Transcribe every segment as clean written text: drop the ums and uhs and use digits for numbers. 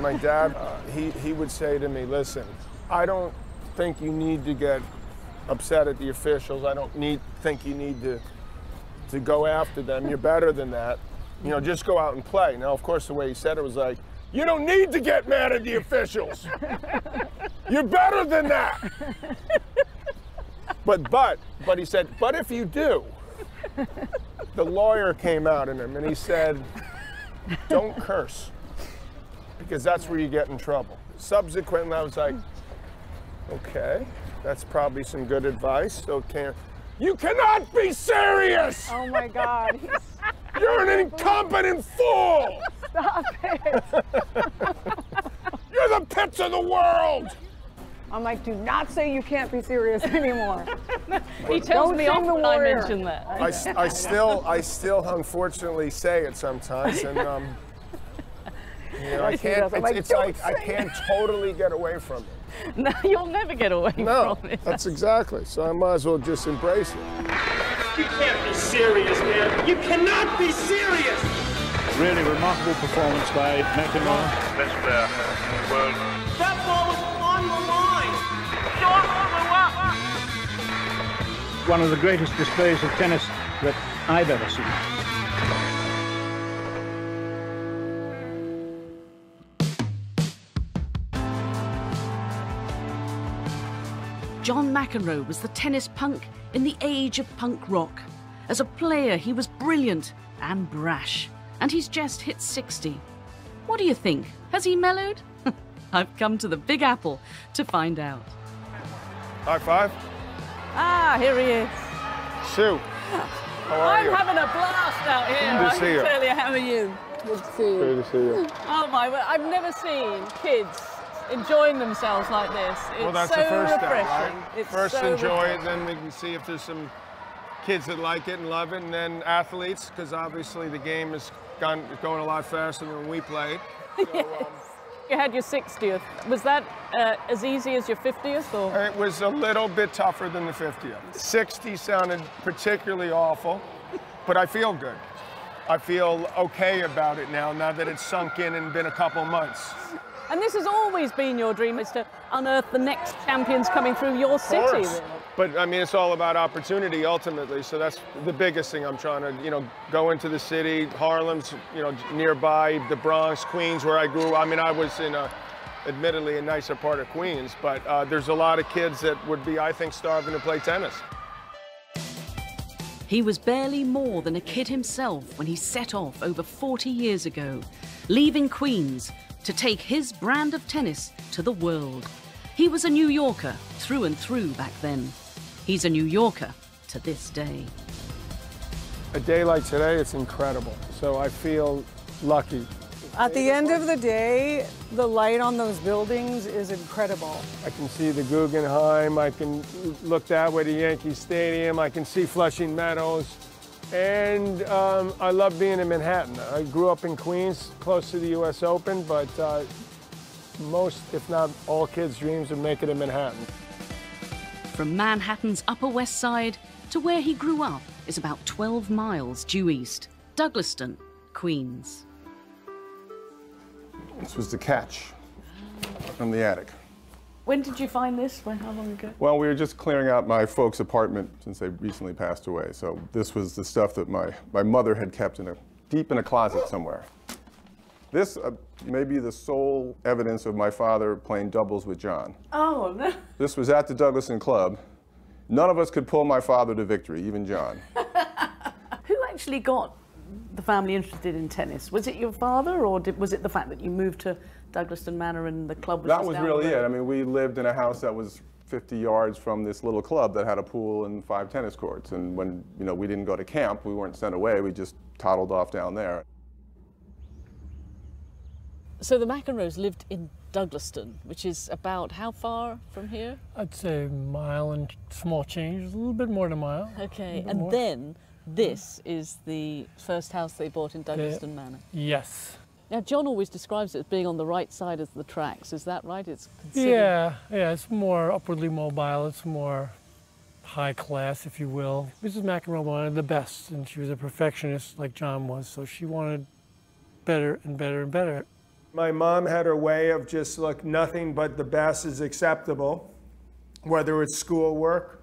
my dad, he would say to me, listen, I don't think you need to get upset at the officials. I don't think you need to go after them. You're better than that. You know, just go out and play. Now, of course, the way he said it was like, you don't need to get mad at the officials. You're better than that. But he said, but if you do, the lawyer came out in him and he said, don't curse, because that's where you get in trouble. Subsequently, I was like, okay, that's probably some good advice. Okay, you cannot be serious! Oh my God. You're an incompetent fool! Stop it. You're the pits of the world! I'm like, do not say you can't be serious anymore. He tells me off when I mention that. I still unfortunately say it sometimes, and you know, I can't. It's like I can't totally get away from it. No, you'll never get away from it. That's exactly. So I might as well just embrace it. You can't be serious, man. You cannot be serious. Really remarkable performance by McEnroe. Best player in the world. That ball was on the line. One of the greatest displays of tennis that I've ever seen. John McEnroe was the tennis punk in the age of punk rock. As a player, he was brilliant and brash, and he's just hit 60. What do you think? Has he mellowed? I've come to the Big Apple to find out. High five. Ah, here he is. Sue, how are you? I'm having a blast out here. Good to see you. Tell you, how are you? Good to see you. Good to see you. Oh my, I've never seen kids enjoying themselves like this. It's Well, that's so the first step, refreshing. right? It's First so enjoy it, refreshing. then we can see if there's some kids that like it and love it, and then athletes, because obviously the game is going a lot faster than when we played. So, You had your 60th. Was that as easy as your 50th? Or? it was a little bit tougher than the 50th. 60 sounded particularly awful, but I feel good. I feel okay about it now that it's sunk in and been a couple months. And this has always been your dream, is to unearth the next champions coming through your city. Of course. Really. But I mean, it's all about opportunity ultimately. So that's the biggest thing I'm trying to, you know, go into the city. Harlem's, you know, nearby, the Bronx, Queens, where I grew. I mean, I was in admittedly a nicer part of Queens, but there's a lot of kids that would be, I think, starving to play tennis. He was barely more than a kid himself when he set off over 40 years ago, leaving Queens to take his brand of tennis to the world. He was a New Yorker through and through back then. He's a New Yorker to this day. A day like today, it's incredible. So I feel lucky. At the end of the day, the light on those buildings is incredible. I can see the Guggenheim, I can look that way to Yankee Stadium, I can see Flushing Meadows, and I love being in Manhattan. I grew up in Queens, close to the US Open, but most, if not all kids' dreams of making it in Manhattan. From Manhattan's Upper West Side to where he grew up is about 12 miles due east, Douglaston, Queens. This was the catch from the attic. When did you find this? How long ago? Well, we were just clearing out my folks' apartment since they recently passed away. So this was the stuff that my mother had kept deep in a closet somewhere. This may be the sole evidence of my father playing doubles with John. Oh, no. This was at the Douglaston Club. None of us could pull my father to victory, even John. Who actually got the family interested in tennis? Was it your father, or was it the fact that you moved to Douglaston Manor and the club was That just was down really the road? it. I mean, we lived in a house that was 50 yards from this little club that had a pool and 5 tennis courts. And when, you know, we didn't go to camp, we weren't sent away, we just toddled off down there. So the McEnroes lived in Douglaston, which is about how far from here? I'd say a mile and small change, a little bit more than a mile. Okay, and then this is the first house they bought in Douglaston Manor. Yes. Now, John always describes it as being on the right side of the tracks. Is that right? It's considered... Yeah, it's more upwardly mobile. It's more high class, if you will. Mrs. McEnroe wanted the best, and she was a perfectionist like John was, so she wanted better and better and better. My mom had her way of just like nothing but the best is acceptable, whether it's schoolwork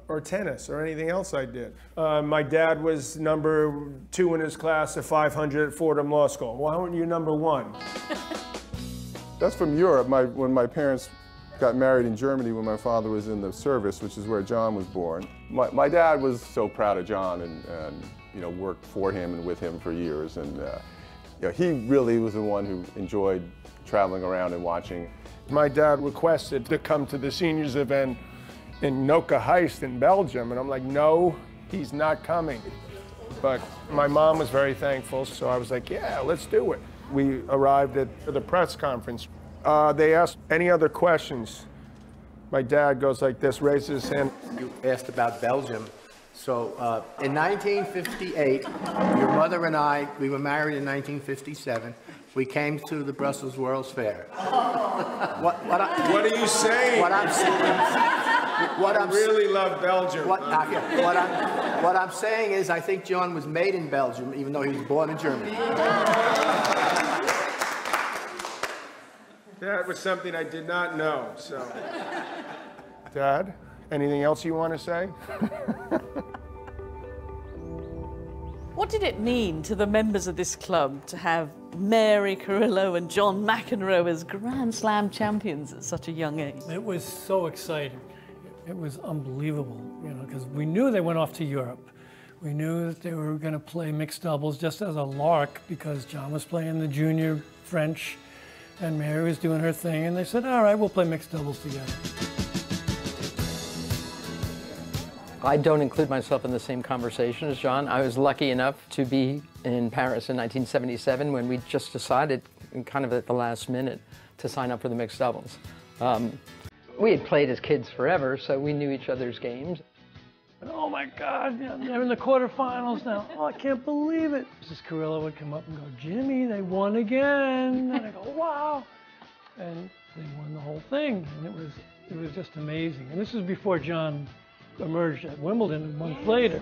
or tennis or anything else I did. My dad was number 2 in his class at 500 at Fordham Law School. Why weren't you number 1? That's from Europe. When my parents got married in Germany when my father was in the service, which is where John was born. My dad was so proud of John and you know, worked for him and with him for years. And you know, he really was the one who enjoyed traveling around and watching. My dad requested to come to the seniors event in Noka Heist in Belgium, and I'm like, no, he's not coming. But my mom was very thankful, so I was like, yeah, let's do it. We arrived at the press conference. They asked any other questions. My dad goes like this, raises his hand. You asked about Belgium. So in 1958, your mother and I, we were married in 1957. We came to the Brussels World's Fair. What are you saying? What I'm saying. I really love Belgium. What I'm saying is, I think John was made in Belgium, even though he was born in Germany. That was something I did not know. So, Dad, anything else you want to say? What did it mean to the members of this club to have Mary Carrillo and John McEnroe as Grand Slam champions at such a young age? It was so exciting. It was unbelievable, you know, because we knew they went off to Europe. We knew that they were going to play mixed doubles just as a lark because John was playing the junior French and Mary was doing her thing, and they said, all right, we'll play mixed doubles together. I don't include myself in the same conversation as John. I was lucky enough to be in Paris in 1977 when we just decided, kind of at the last minute, to sign up for the mixed doubles. We had played as kids forever, so we knew each other's games. And, oh my God, they're in the quarterfinals now. Oh, I can't believe it. Mrs. Carrillo would come up and go, Jimmy, they won again. And I go, wow. And they won the whole thing. And it was just amazing. And this was before John emerged at Wimbledon a month later.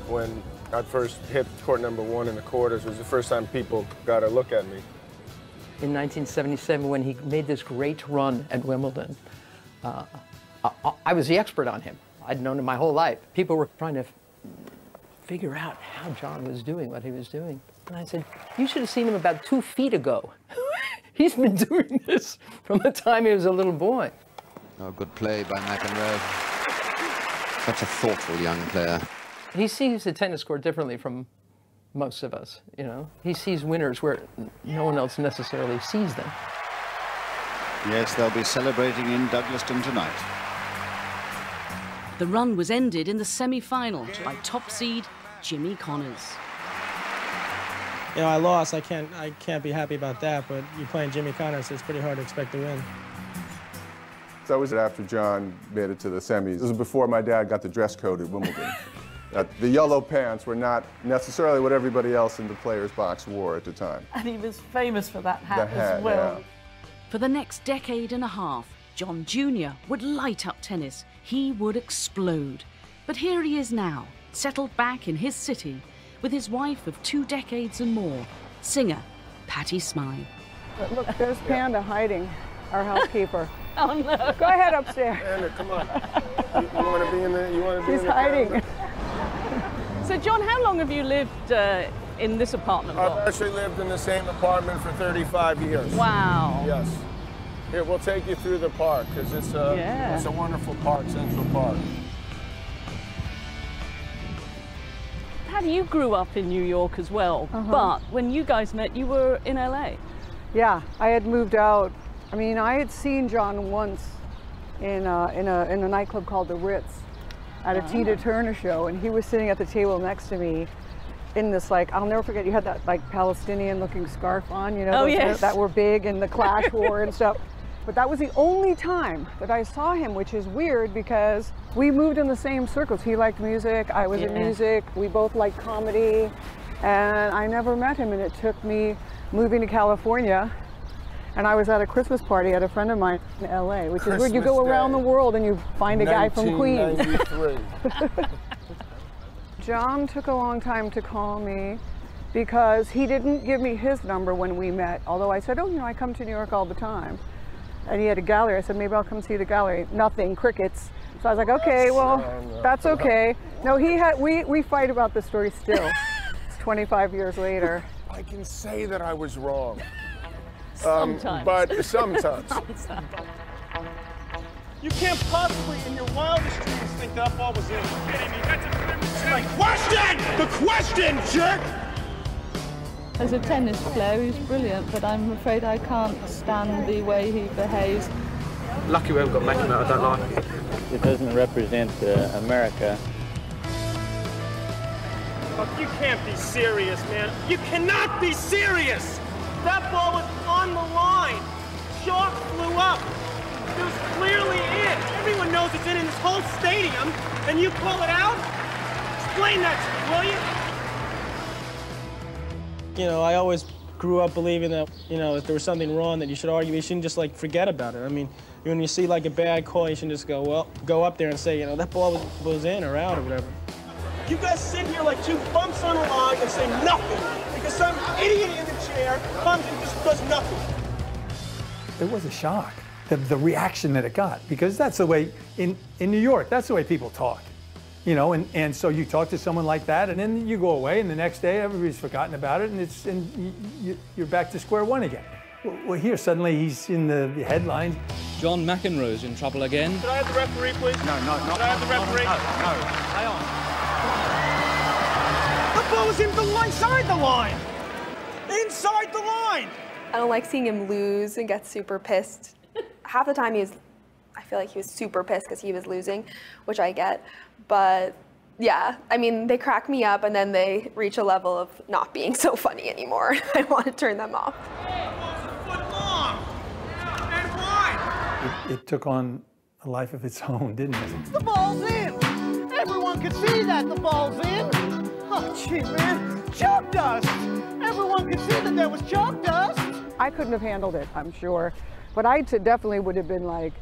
When I first hit court number 1 in the quarters, it was the first time people got a look at me. In 1977, when he made this great run at Wimbledon, I was the expert on him. I'd known him my whole life. People were trying to figure out how John was doing what he was doing. And I said, you should have seen him about 2 feet ago. He's been doing this from the time he was a little boy. Oh, good play by McEnroe. Such a thoughtful young player. He sees the tennis court differently from most of us, you know. He sees winners where no one else necessarily sees them. Yes, they'll be celebrating in Douglaston tonight. The run was ended in the semi-final by top seed Jimmy Connors. You know, I lost. I can't be happy about that, but you're playing Jimmy Connors, so it's pretty hard to expect to win. That was after John made it to the semis. This was before my dad got the dress code at Wimbledon. The yellow pants were not necessarily what everybody else in the players' box wore at the time. And he was famous for that hat as well. Yeah. For the next decade and a half, John Jr. would light up tennis. He would explode. But here he is now, settled back in his city with his wife of 2 decades and more, singer Patti Smythe. Look, there's Panda hiding, our housekeeper. Oh no! Go ahead upstairs. Panda, come on. You want to be in the? You want to be He's in the hiding. camera? So John, how long have you lived in this apartment block? I've actually lived in the same apartment for 35 years. Wow. Yes. Here, we'll take you through the park because it's a wonderful park, Central Park. Patty, you grew up in New York as well, but when you guys met, you were in LA. Yeah, I had moved out. I mean, I had seen John once in a nightclub called the Ritz at a Tina Turner show, and he was sitting at the table next to me in this, like, I'll never forget, you had that like Palestinian looking scarf on, you know, those that were big and the Clash wore and stuff. But that was the only time that I saw him, which is weird because we moved in the same circles. He liked music, I was in music, we both liked comedy, and I never met him, and it took me moving to California, and I was at a Christmas party at a friend of mine in LA, which is where you go around the world and you find a guy from Queens. 1993. John took a long time to call me, because he didn't give me his number when we met, although I said, oh, you know, I come to New York all the time. And he had a gallery. I said, maybe I'll come see the gallery. Nothing, crickets. So I was like, okay, well, that's okay. No, we fight about the story still. It's 25 years later. I can say that I was wrong. Sometimes. But sometimes. You can't possibly, in your wildest dreams, think that ball was in. You're kidding me? That's a my question! The question, jerk! As a tennis player, he's brilliant, but I'm afraid I can't stand the way he behaves. Lucky we haven't got McEnroe, I don't like it. It doesn't represent America. Look, you can't be serious, man. You cannot be serious! That ball was on the line. Chalk flew up. It was clearly in. Everyone knows it's in this whole stadium, and you call it out? Explain that to me, will you? You know, I always grew up believing that, you know, if there was something wrong, that you should argue. You shouldn't just, like, forget about it. I mean, when you see, like, a bad call, you shouldn't just go, well, go up there and say, you know, that ball was in or out or whatever. You guys sit here like two bumps on a log and say nothing because some idiot in the chair comes and just does nothing. It was a shock, the reaction that it got, because that's the way, in New York, that's the way people talk. You know, and so you talk to someone like that, and then you go away, and the next day everybody's forgotten about it, and you're back to square one again. Well, here suddenly he's in the headlines. John McEnroe's in trouble again. Could I have the referee, please? No, not. Could I have the referee? No. The ball was inside the line. Inside the line. I don't like seeing him lose and get super pissed. Half the time I feel like he was super pissed because he was losing, which I get. But yeah, I mean, they crack me up and then they reach a level of not being so funny anymore. I want to turn them off. It took on a life of its own, didn't it? The ball's in! Everyone could see that the ball's in! Oh, gee, man, chalk dust! Everyone could see that there was chalk dust! I couldn't have handled it, I'm sure. But I definitely would have been like,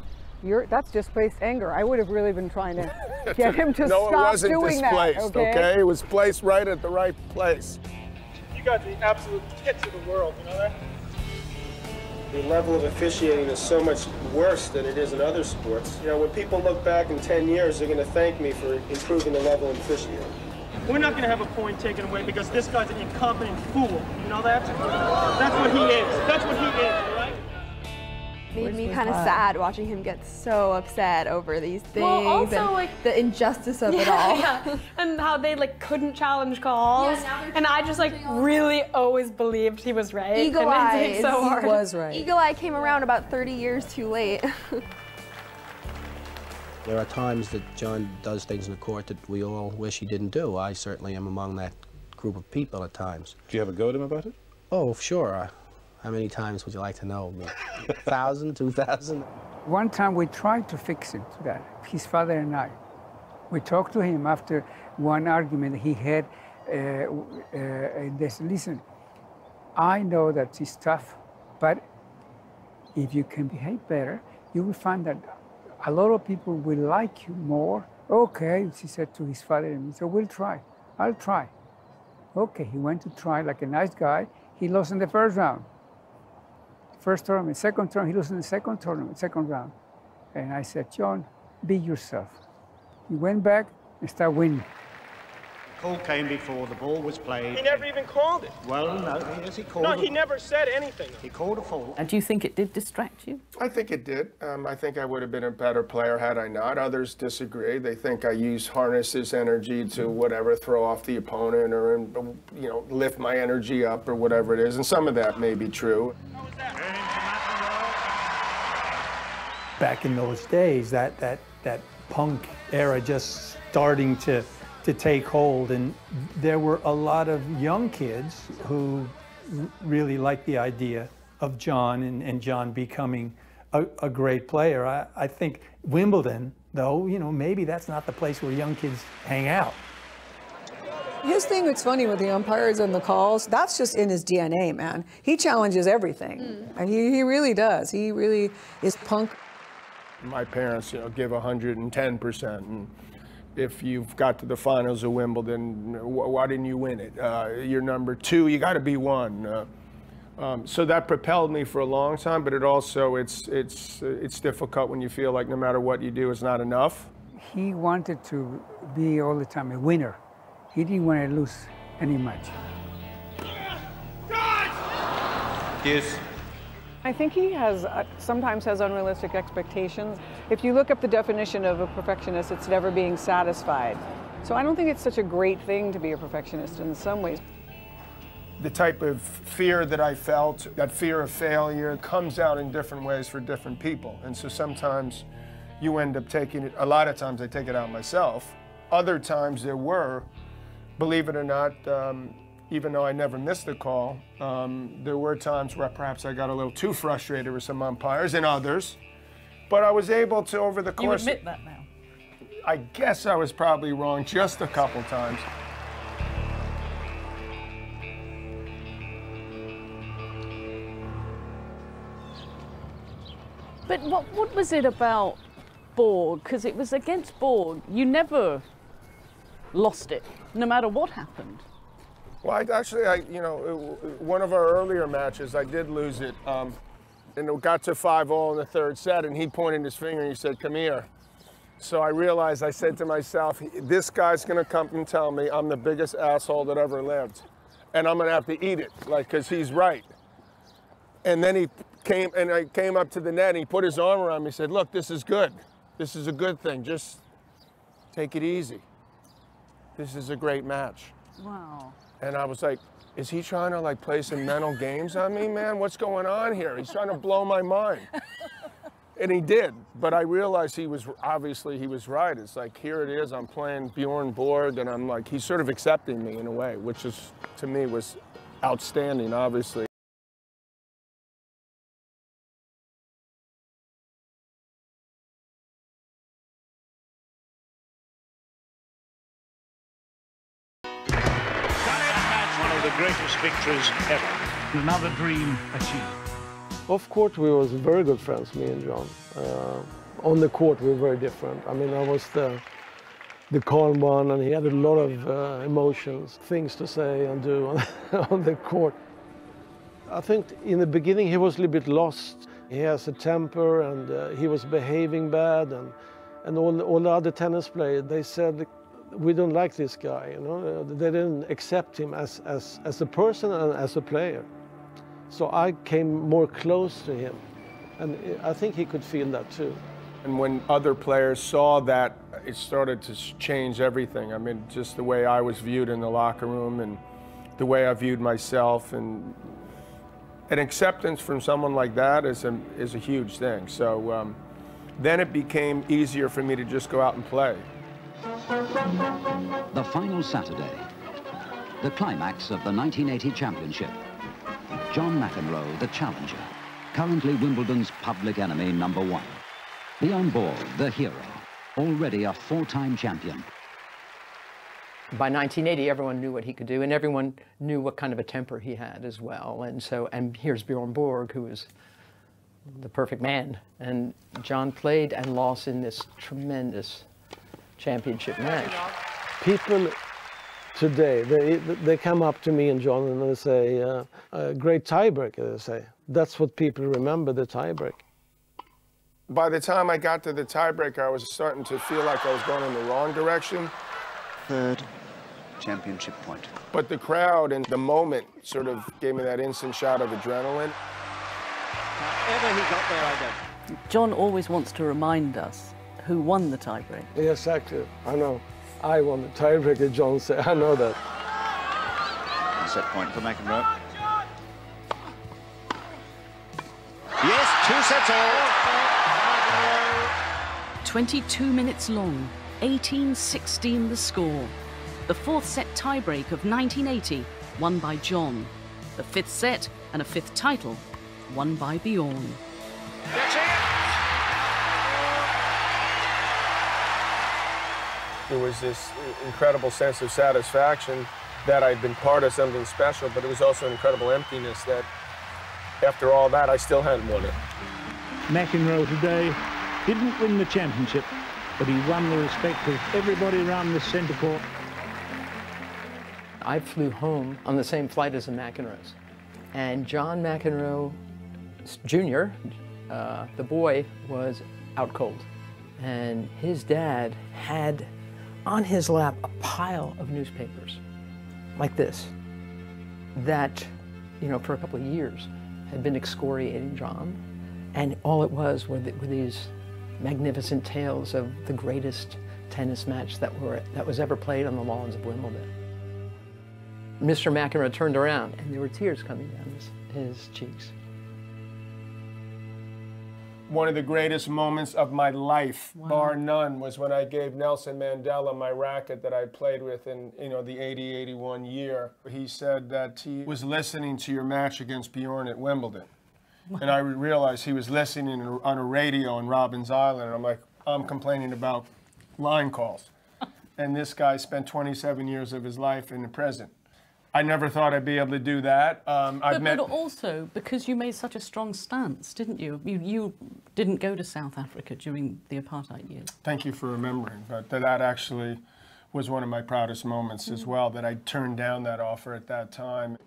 that's displaced anger. I would have really been trying to get him to stop doing that. No, it wasn't displaced, okay? It was placed right at the right place. You got the absolute tits of the world, you know that? The level of officiating is so much worse than it is in other sports. You know, when people look back in 10 years, they're going to thank me for improving the level of officiating. We're not going to have a point taken away because this guy's an incompetent fool. You know that? That's what he is. That's what he is, all right? Made me kind of sad watching him get so upset over these things. Well, also, and like, the injustice of it all. Yeah. And how they like couldn't challenge calls. Yeah, and I just like really always believed he was right. Eagle Eye. So hard. He was right. Eagle Eye came around about 30 years too late. There are times that John does things in the court that we all wish he didn't do. I certainly am among that group of people at times. Do you have a go at him about it? Oh, sure. How many times would you like to know? 1,000, 2,000? One time we tried to fix him to that, his father and I. We talked to him after one argument he had. They said, listen, I know that it's tough, but if you can behave better, you will find that a lot of people will like you more. Okay, he said to his father and me, so we'll try. I'll try. Okay, he went to try like a nice guy. He lost in the first round. First tournament, second tournament, he lost in the second tournament, second round. And I said, John, be yourself. He went back and started winning. The call came before the ball was played. He never even called it. Well, no, yes, he called No, it. he never said anything. He called a foul. And do you think it did distract you? I think it did. I think I would have been a better player had I not. Others disagree. They think I harness this energy to whatever, throw off the opponent or, you know, lift my energy up or whatever it is. And some of that may be true. Back in those days, that punk era just starting to take hold, and there were a lot of young kids who really liked the idea of John and John becoming a great player. I think Wimbledon, though, you know, maybe that's not the place where young kids hang out. His thing that's funny with the umpires and the calls, that's just in his DNA, man. He challenges everything. And he really does. He really is punk. My parents, you know, give 110%. And if you've got to the finals of Wimbledon, why didn't you win it? You're number 2, you got to be 1. So that propelled me for a long time, but it also, it's difficult when you feel like no matter what you do, it's not enough. He wanted to be all the time a winner. He didn't want to lose any match. Yes. I think he sometimes has unrealistic expectations. If you look up the definition of a perfectionist, it's never being satisfied. So I don't think it's such a great thing to be a perfectionist in some ways. The type of fear that I felt, that fear of failure, comes out in different ways for different people. And so sometimes you end up taking it, a lot of times I take it out myself. Other times there were, believe it or not, even though I never missed a call, there were times where perhaps I got a little too frustrated with some umpires and others. But I was able to, over the course... You admit that now? I guess I was probably wrong just a couple times. But what was it about Borg? Because it was against Borg. You never lost it, no matter what happened. Well, one of our earlier matches, I did lose it. And it got to 5-all in the 3rd set, and he pointed his finger and he said, "Come here." So I realized, I said to myself, this guy's gonna come and tell me I'm the biggest asshole that ever lived. And I'm gonna have to eat it, because he's right. And then I came up to the net and he put his arm around me and said, "Look, this is good. This is a good thing. Just take it easy. This is a great match." Wow. And I was like, is he trying to play some mental games on me, man? What's going on here? He's trying to blow my mind. And he did, but I realized he was right. It's like, here it is, I'm playing Bjorn Borg, and I'm like, he's sort of accepting me in a way, which is, to me, was outstanding, obviously. The greatest victories ever. Another dream achieved. Off court, we were very good friends, me and John. On the court, we were very different. I mean, I was the calm one, and he had a lot of emotions, things to say and do on the court. I think in the beginning he was a little bit lost. He has a temper, and he was behaving bad, and all the other tennis players, they said, "We don't like this guy," you know. They didn't accept him as a person and as a player. So I came more close to him, and I think he could feel that too. And when other players saw that, it started to change everything. I mean, just the way I was viewed in the locker room and the way I viewed myself, and acceptance from someone like that is a huge thing. So then it became easier for me to just go out and play. The final Saturday, the climax of the 1980 championship. John McEnroe, the challenger, currently Wimbledon's public enemy #1. Bjorn Borg, the hero, already a 4-time champion. By 1980, everyone knew what he could do, and everyone knew what kind of a temper he had as well. And here's Bjorn Borg, who is the perfect man. And John played and lost in this tremendous championship match. People today, they come up to me and John and they say, a great tiebreaker, they say. That's what people remember, the tiebreak. By the time I got to the tiebreaker, I was starting to feel like I was going in the wrong direction. 3rd championship point. But the crowd and the moment sort of gave me that instant shot of adrenaline. However he got there, I don't. John always wants to remind us who won the tiebreak. Yes, exactly. I know. I won the tiebreaker, John said. I know that. Set point for McEnroe. Yes, 2 sets all. 22 minutes long, 18-16 the score. The 4th set tiebreak of 1980, won by John. The 5th set and a 5th title, won by Bjorn. There was this incredible sense of satisfaction that I'd been part of something special, but it was also an incredible emptiness that after all that, I still hadn't won it. McEnroe today didn't win the championship, but he won the respect of everybody around the centre court. I flew home on the same flight as the McEnroes. And John McEnroe Jr., the boy, was out cold. And his dad had on his lap a pile of newspapers, like this, that, you know, for a couple of years had been excoriating John. And all it was were these magnificent tales of the greatest tennis match that was ever played on the lawns of Wimbledon. Mr. McEnroe turned around and there were tears coming down his cheeks. One of the greatest moments of my life, bar none, was when I gave Nelson Mandela my racket that I played with in, you know, the 80-81 year. He said that he was listening to your match against Bjorn at Wimbledon. And I realized he was listening on a radio on Robbins Island, and I'm like, I'm complaining about line calls. And this guy spent 27 years of his life in the present. I never thought I'd be able to do that. But also, because you made such a strong stance, didn't you? You didn't go to South Africa during the apartheid years. Thank you for remembering, but that actually was one of my proudest moments as well, that I turned down that offer at that time.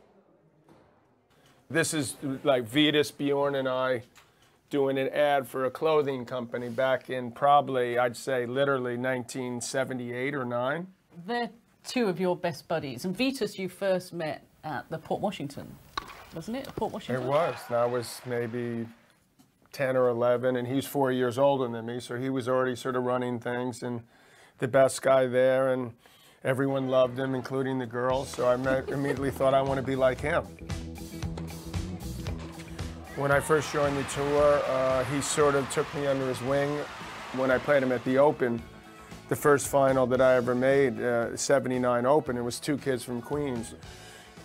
This is like Vitas, Bjorn, and I doing an ad for a clothing company back in probably, I'd say, literally 1978 or 9. They're two of your best buddies. And Vitas you first met at the Port Washington, wasn't it? Port Washington? It was. I was maybe 10 or 11, and he's 4 years older than me, so he was already sort of running things and the best guy there, and everyone loved him, including the girls, so I immediately thought I want to be like him. When I first joined the tour, he sort of took me under his wing. When I played him at the Open, the first final that I ever made, 79 Open, it was two kids from Queens.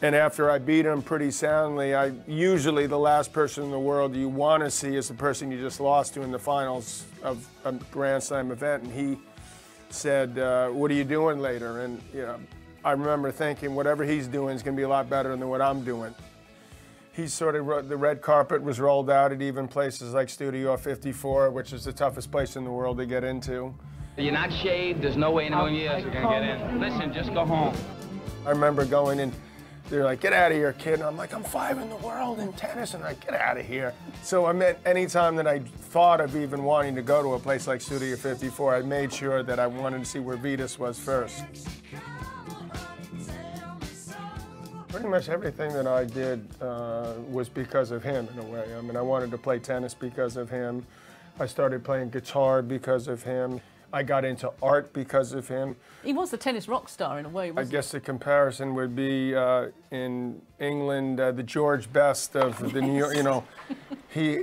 And after I beat him pretty soundly, usually the last person in the world you want to see is the person you just lost to in the finals of a Grand Slam event. And he said, what are you doing later? And you know, I remember thinking, whatever he's doing is going to be a lot better than what I'm doing. He sort of, the red carpet was rolled out at even places like Studio 54, which is the toughest place in the world to get into. You're not shaved, there's no way in a million years you're gonna get in. Listen, just go home. I remember going in, they're like, get out of here, kid. And I'm like, I'm 5 in the world in tennis, and I get out of here. So I meant any time that I thought of even wanting to go to a place like Studio 54, I made sure that I wanted to see where Vitas was first. Pretty much everything that I did was because of him, in a way. I mean, I wanted to play tennis because of him. I started playing guitar because of him. I got into art because of him. He was the tennis rock star in a way, wasn't he? I guess the comparison would be in England, the George Best of the New York, you know. He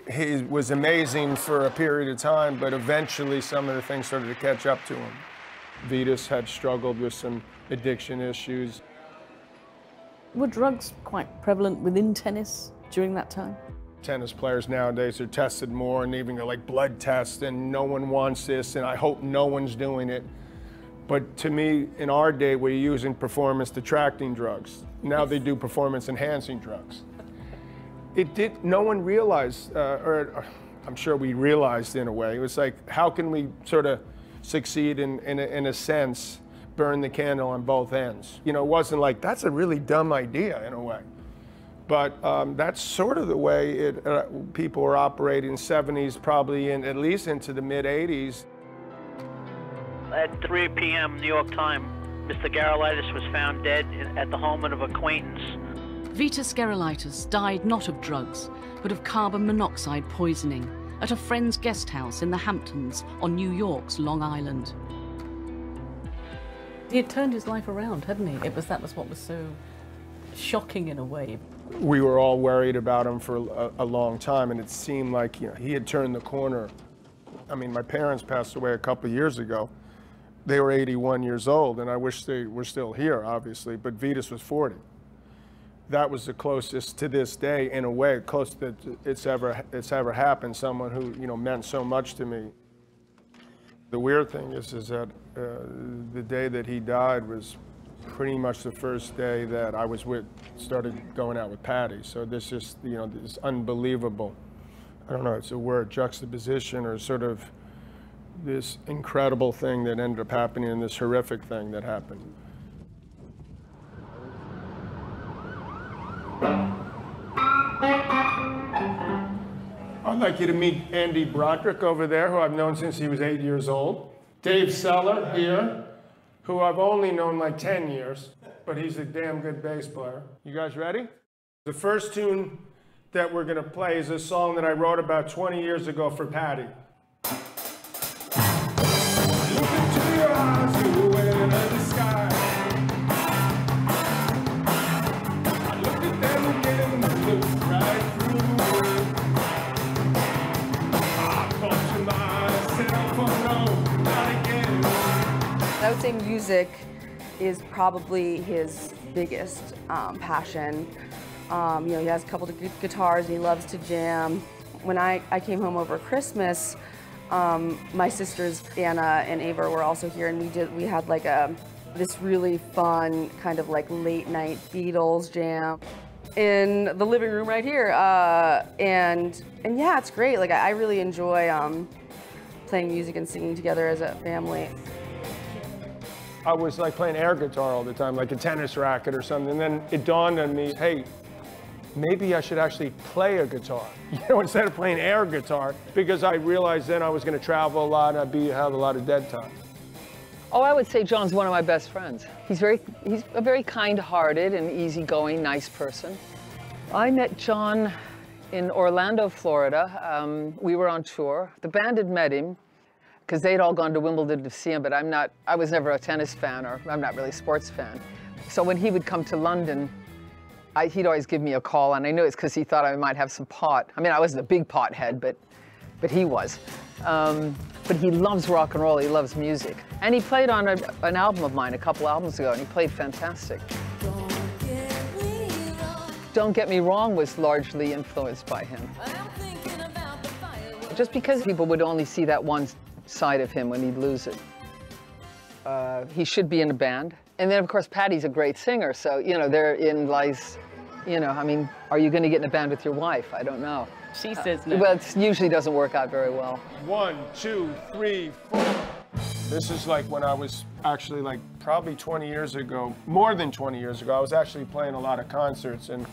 was amazing for a period of time, but eventually some of the things started to catch up to him. Vitas had struggled with some addiction issues. Were drugs quite prevalent within tennis during that time? Tennis players nowadays are tested more and even like blood tests, and no one wants this, and I hope no one's doing it. But to me, in our day, we're using performance-detracting drugs. Now they do performance-enhancing drugs. No one realized, or I'm sure we realized in a way, it was like, how can we sort of succeed in a sense, burn the candle on both ends? You know, it wasn't like, that's a really dumb idea in a way. But that's sort of the way people were operating in the 70s, probably at least into the mid-80s. At 3 p.m. New York time, Mr. Gerulaitis was found dead at the home of an acquaintance. Vitas Gerulaitis died not of drugs, but of carbon monoxide poisoning at a friend's guest house in the Hamptons on New York's Long Island. He had turned his life around, hadn't he? That was what was so shocking in a way. We were all worried about him for a long time, and it seemed like, you know, he had turned the corner. I mean, my parents passed away a couple of years ago. They were 81 years old, and I wish they were still here, obviously, but Vitas was 40. That was the closest to this day, in a way, close that it's ever happened, someone who, you know, meant so much to me. The weird thing is that the day that he died was pretty much the first day that I started going out with Patty. So this is, you know, this unbelievable, I don't know, it's a word, juxtaposition or sort of this incredible thing that ended up happening and this horrific thing that happened. I'd like you to meet Andy Broderick over there, who I've known since he was 8 years old. Dave Seller here, who I've only known like 10 years, but he's a damn good bass player. You guys ready? The first tune that we're gonna play is a song that I wrote about 20 years ago for Patty. Look into your eyes, you way in the sky. I look at them again, look right through the world. I thought to myself, oh no, not again. I would say music is probably his biggest passion. You know, he has a couple of guitars and he loves to jam. When I came home over Christmas, my sisters Anna and Ava were also here, and we had like this really fun kind of like late night Beatles jam in the living room right here. And yeah, it's great. Like I really enjoy playing music and singing together as a family. I was like playing air guitar all the time, like a tennis racket or something. And then it dawned on me, hey, maybe I should actually play a guitar, you know, instead of playing air guitar, because I realized then I was going to travel a lot and I'd have a lot of dead time. Oh, I would say John's one of my best friends. He's a very kind-hearted and easygoing, nice person. I met John in Orlando, Florida. We were on tour. The band had met him because they'd all gone to Wimbledon to see him, but I was never a tennis fan, or I'm not really a sports fan. So when he would come to London, he'd always give me a call, and I knew it's because he thought I might have some pot. I mean, I wasn't a big pot head, but he was. But he loves rock and roll, he loves music. And he played on an album of mine a couple albums ago, and he played fantastic. Don't Get Me Wrong was largely influenced by him. Just because people would only see that one side of him when he'd lose it. He should be in a band. And then, of course, Patty's a great singer, so, you know, therein lies, you know, I mean, are you going to get in a band with your wife? I don't know. She says no. Well, it usually doesn't work out very well. 1, 2, 3, 4. This is like when I was actually like probably 20 years ago, more than 20 years ago, I was actually playing a lot of concerts, and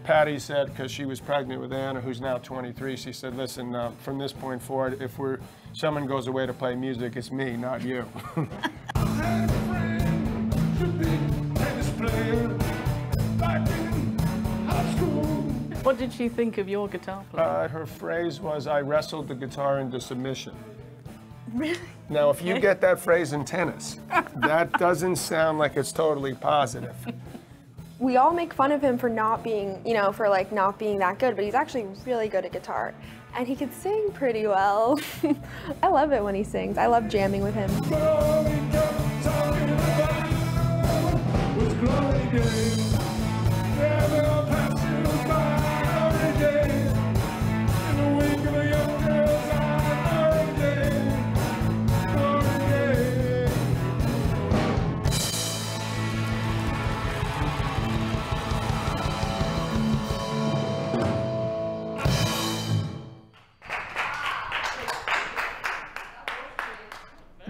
Patty said, because she was pregnant with Anna, who's now 23, she said, listen, from this point forward, if someone goes away to play music, it's me, not you. What did she think of your guitar playing? Her phrase was, I wrestled the guitar into submission. Really? Now, if you get that phrase in tennis, that doesn't sound like it's totally positive. We all make fun of him for not being, you know, for like not being that good, but he's actually really good at guitar. And he can sing pretty well. I love it when he sings. I love jamming with him.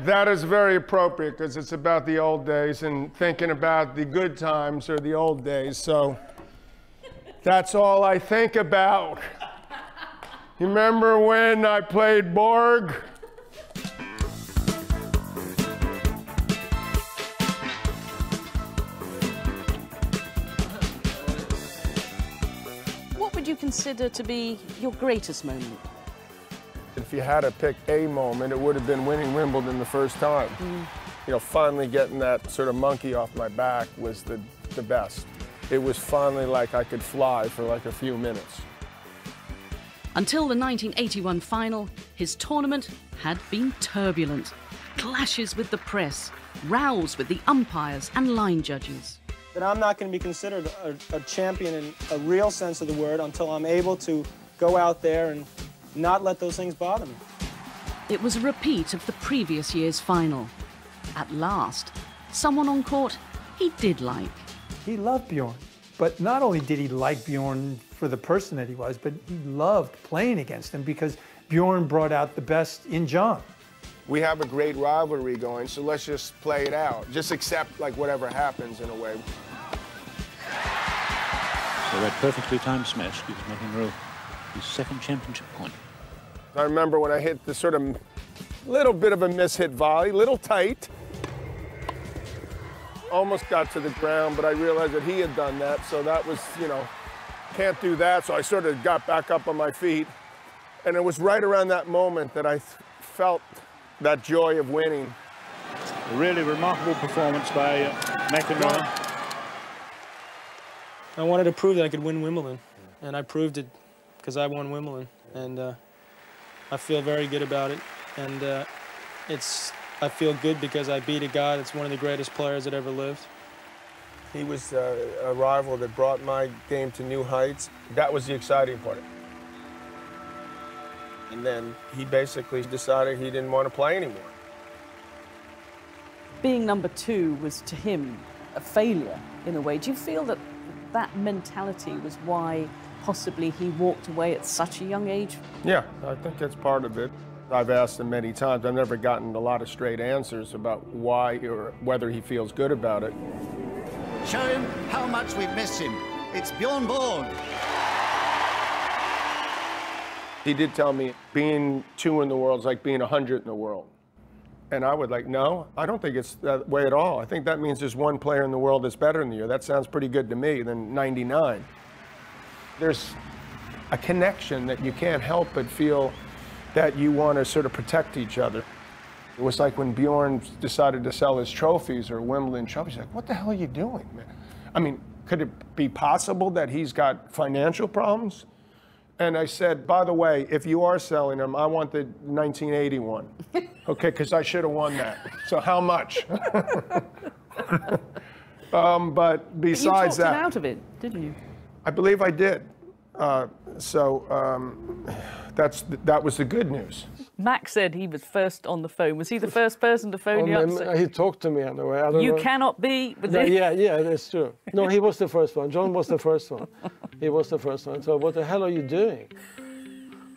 That is very appropriate because it's about the old days and thinking about the good times or the old days. So that's all I think about. You remember when I played Borg? What would you consider to be your greatest moment? If you had to pick a moment, it would have been winning Wimbledon the first time. You know, finally getting that sort of monkey off my back was the best. It was finally like I could fly for like a few minutes. Until the 1981 final, his tournament had been turbulent. Clashes with the press, rows with the umpires and line judges. That I'm not going to be considered a champion in a real sense of the word until I'm able to go out there and not let those things bother me. It was a repeat of the previous year's final. At last, someone on court he did like. He loved Bjorn, but not only did he like Bjorn for the person that he was, but he loved playing against him because Bjorn brought out the best in John. we have a great rivalry going, so let's just play it out. Just accept like whatever happens in a way. So that perfectly timed smash gives McEnroe his second championship point. I remember when I hit the sort of little bit of a miss-hit volley, little tight. Almost got to the ground, but I realized that he had done that, so that was, you know, can't do that, so I sort of got back up on my feet. And it was right around that moment that I felt that joy of winning. A really remarkable performance by McEnroe. I wanted to prove that I could win Wimbledon, and I proved it because I won Wimbledon, and I feel very good about it. And I feel good because I beat a guy that's one of the greatest players that ever lived. He was a rival that brought my game to new heights. That was the exciting part. And then he basically decided he didn't want to play anymore. Being number 2 was to him a failure in a way. Do you feel that that mentality was why possibly he walked away at such a young age? Yeah, I think that's part of it. I've asked him many times. I've never gotten a lot of straight answers about why or whether he feels good about it. Show him how much we miss him. It's Bjorn Borg. He did tell me being 2 in the world is like being 100 in the world. And I would like, no, I don't think it's that way at all. I think that means there's one player in the world that's better than you. That sounds pretty good to me than 99. There's a connection that you can't help but feel that you want to sort of protect each other. It was like when Bjorn decided to sell his trophies or Wimbledon trophies, like, what the hell are you doing, man? I mean, could it be possible that he's got financial problems? And I said, by the way, if you are selling them, I want the 1981. Okay, because I should have won that. So how much? But besides that, you talked him that, out of it, didn't you? I believe I did. That was the good news. Max said he was first on the phone. Was he the first person to phone you up? He talked to me anyway. I don't know. Cannot be. Yeah, that's true. No, he was the first one. John was the first one. He was the first one. So what the hell are you doing?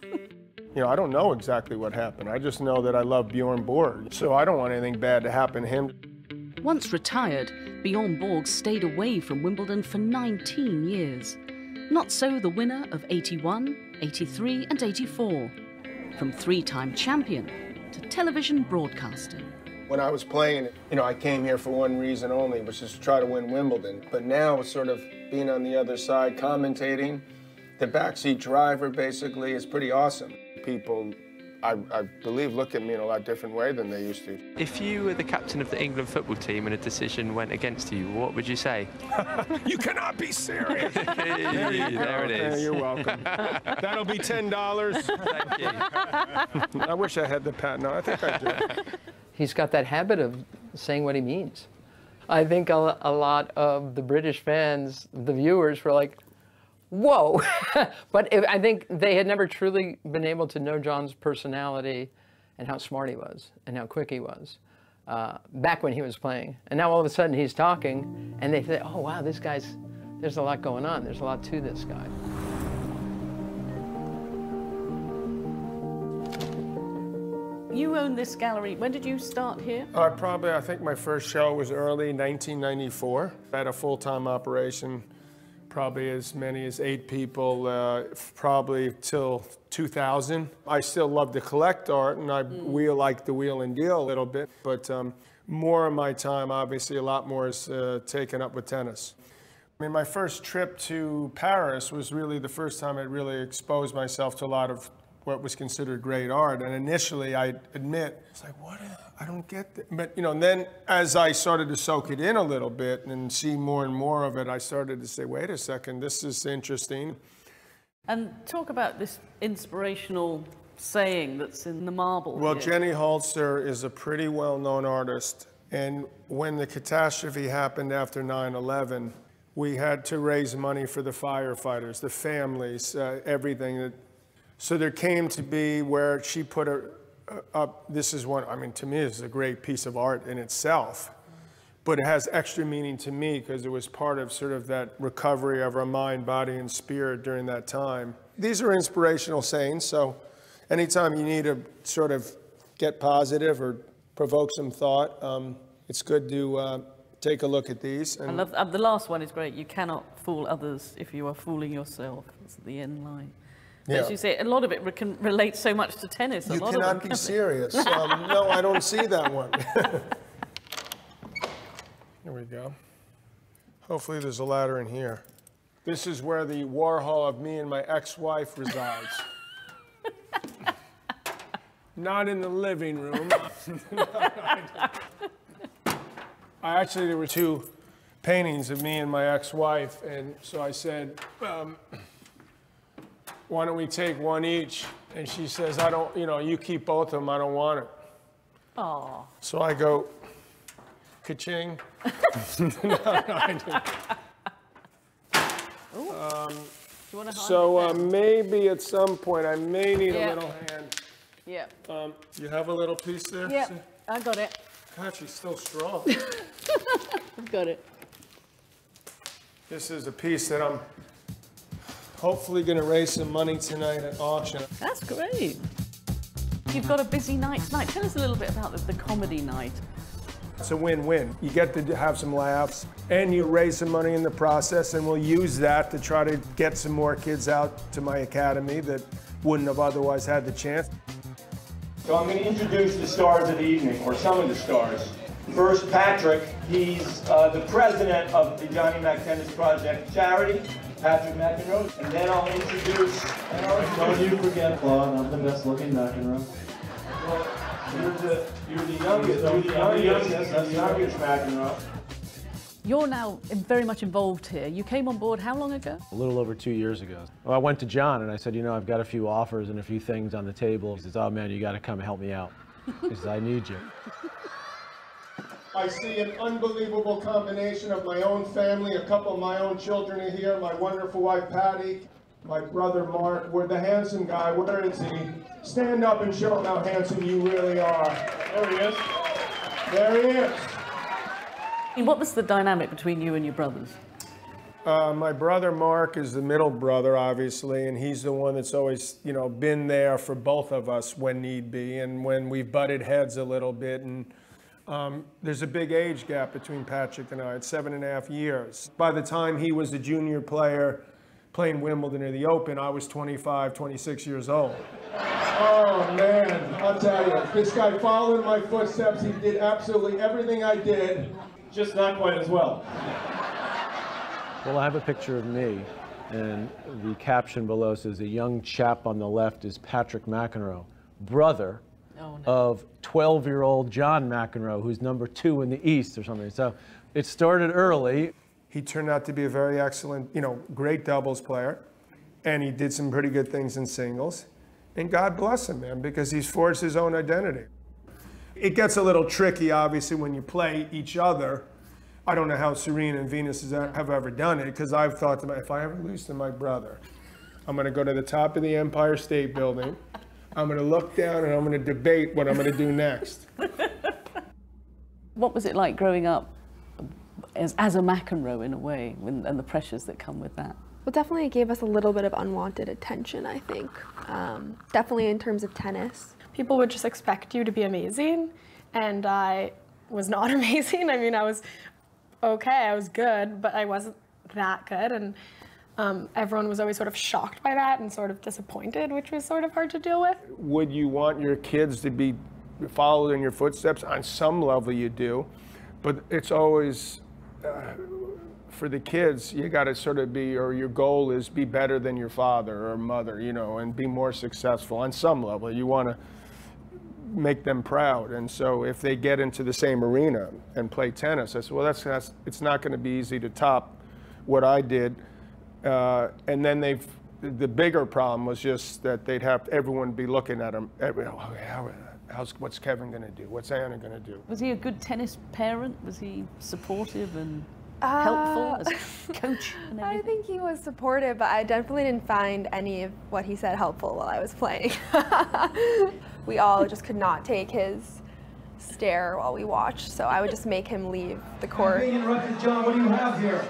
You know, I don't know exactly what happened. I just know that I love Bjorn Borg. So I don't want anything bad to happen to him. Once retired, Bjorn Borg stayed away from Wimbledon for 19 years. Not so the winner of 81, 83 and 84. From 3-time champion to television broadcaster. When I was playing, you know, I came here for one reason only, which is to try to win Wimbledon. But now, sort of being on the other side, commentating, the backseat driver basically is pretty awesome. People, I believe, look at me in a lot different way than they used to. If you were the captain of the England football team and a decision went against you, what would you say? You cannot be serious. There it is. You're welcome. That'll be $10. Thank you. I wish I had the patent. No, I think I do. He's got that habit of saying what he means. I think a lot of the British fans, the viewers, were like, whoa. But I think they had never truly been able to know John's personality and how smart he was and how quick he was back when he was playing. And now all of a sudden he's talking and they say, oh, wow, this guy's, there's a lot going on. There's a lot to this guy. You own this gallery. When did you start here? I think my first show was early 1994. I had a full-time operation. Probably as many as 8 people, probably till 2000. I still love to collect art, and I like the wheel and deal a little bit, but more of my time, obviously, a lot more is taken up with tennis. I mean, my first trip to Paris was really the first time I really exposed myself to a lot of what was considered great art, and initially, I admit, it's like, what? I don't get that. But, you know, and then as I started to soak it in a little bit and see more and more of it, I started to say, wait a second, this is interesting. And talk about this inspirational saying that's in the marble. Well, here. Jenny Holzer is a pretty well-known artist, and when the catastrophe happened after 9/11, we had to raise money for the firefighters, the families, everything. So there came to be where she put up, this is one, I mean, to me, this is a great piece of art in itself, but it has extra meaning to me because it was part of sort of that recovery of our mind, body, and spirit during that time. These are inspirational sayings, so anytime you need to sort of get positive or provoke some thought, it's good to take a look at these. I love the last one is great. You cannot fool others if you are fooling yourself. It's the end line. Yeah. As you say, a lot of it can relate so much to tennis. You cannot be serious. No, I don't see that one. Here we go. Hopefully there's a ladder in here. This is where the Warhol of me and my ex-wife resides. Not in the living room. Actually, there were 2 paintings of me and my ex-wife, and so I said, why don't we take one each? And she says, I don't, you keep both of them, I don't want it. Oh. So I go, ka-ching. So maybe at some point I may need a little hand. Yeah. You have a little piece there? Yeah, I got it. God, she's still strong. I've got it. This is a piece that I'm hopefully going to raise some money tonight at auction. That's great. You've got a busy night tonight. Tell us a little bit about the comedy night. It's a win-win. You get to have some laughs, and you raise some money in the process, and we'll use that to try to get some more kids out to my academy that wouldn't have otherwise had the chance. So I'm going to introduce the stars of the evening, or some of the stars. First, Patrick. He's the president of the Johnny Mac Tennis Project charity, Patrick McEnroe. And then I'll introduce... Don't you forget, Claude, I'm the best looking McEnroe. Well, you're the youngest McEnroe. You're now very much involved here. You came on board how long ago? A little over 2 years ago. Well, I went to John and I said, I've got a few offers and a few things on the table. He says, oh man, you got to come help me out. He says, I need you. I see an unbelievable combination of my own family. A couple of my own children are here. My wonderful wife, Patty. My brother, Mark. We're the handsome guy. Where is he? Stand up and show him how handsome you really are. There he is. There he is. And what was the dynamic between you and your brothers? My brother Mark is the middle brother, obviously, and he's the one that's always, been there for both of us when need be, and when we've butted heads a little bit. And there's a big age gap between Patrick and I. It's 7.5 years. By the time he was a junior player playing Wimbledon or the Open, I was 25, 26 years old. Oh, man, I'll tell you, this guy followed in my footsteps. He did absolutely everything I did. Just not quite as well. Well, I have a picture of me, and the caption below says, the young chap on the left is Patrick McEnroe, brother of 12-year-old John McEnroe, who's #2 in the East or something. So it started early. He turned out to be a very excellent, great doubles player, and he did some pretty good things in singles. And God bless him, man, because he's forged his own identity. It gets a little tricky, obviously, when you play each other. I don't know how Serena and Venus have ever done it, because I've thought to myself, if I ever lose to my brother, I'm going to go to the top of the Empire State Building, I'm going to look down, and I'm going to debate what I'm going to do next. What was it like growing up as a McEnroe, in a way, and the pressures that come with that? Well, definitely it gave us a little bit of unwanted attention, I think. Definitely in terms of tennis. People would just expect you to be amazing, and I was not amazing. I mean, I was okay, I was good, but I wasn't that good, and everyone was always sort of shocked by that and sort of disappointed, which was sort of hard to deal with. Would you want your kids to be followed in your footsteps? On some level you do, but it's always, for the kids, you got to sort of be, or your goal is be better than your father or mother, and be more successful. On some level, you want to make them proud. And so if they get into the same arena and play tennis, I said, well, it's not going to be easy to top what I did. And then the bigger problem was just that they'd have everyone be looking at them. What's Kevin going to do? What's Anna going to do? Was he a good tennis parent? Was he supportive and helpful as a coach and everything? I think he was supportive, but I definitely didn't find any of what he said helpful while I was playing. We all just could not take his stare while we watched, so I would just make him leave the court. Hey, interrupted, John, what do you have here?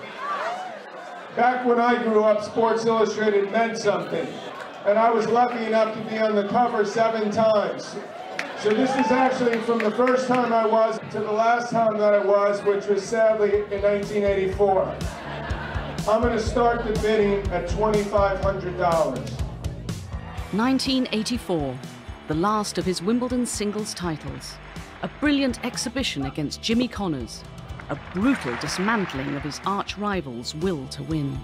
Back when I grew up, Sports Illustrated meant something, and I was lucky enough to be on the cover 7 times. So this is actually from the first time I was to the last time that I was, which was sadly in 1984. I'm going to start the bidding at $2,500. 1984, the last of his Wimbledon singles titles. A brilliant exhibition against Jimmy Connors. A brutal dismantling of his arch-rival's will to win.